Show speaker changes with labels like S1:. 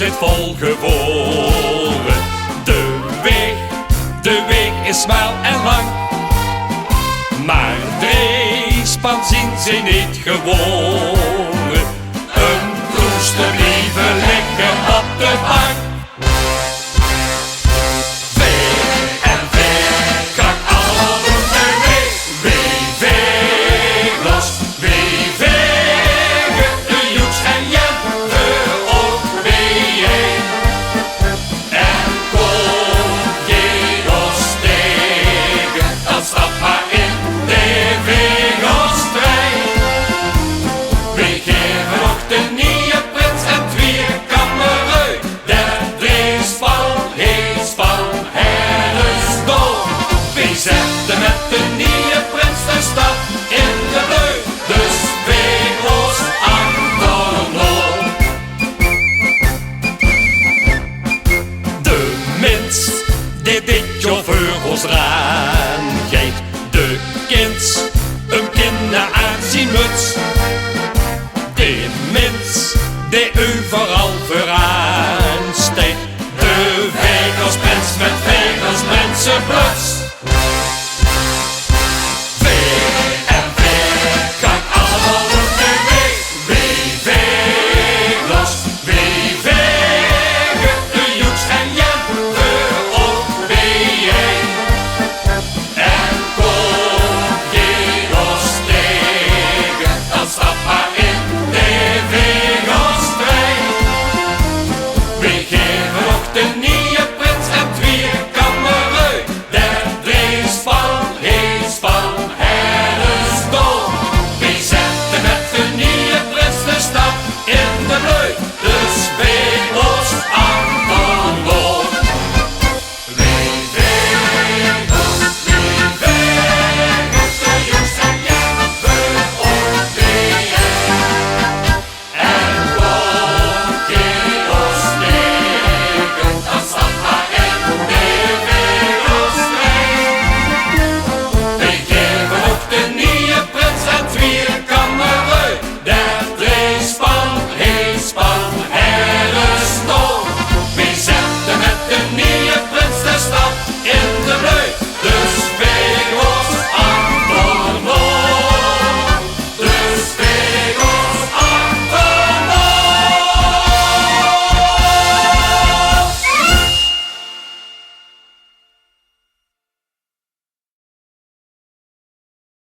S1: zit vol geboren. De weeg is smal en lang, maar dreespan zien ze niet gewoon. Een kroester liever liggen op de bank. Veeg en veeg, krak alle roeten mee. Weej Vaegers, Weej Vaegers, de joeks en jente op bijeen. En kom je ons tegen, dan stap maar in de Vaegerstrijd. We geven nog de nieuwe prins en twee kamerui. De dreespan heet van herresdorp. We zetten met de nieuwe prins de stad in de bui. Dus Vaegers achterop. De mens die dit chauffeur ons raangeeft. De kinds, een kinder aan zijn muts.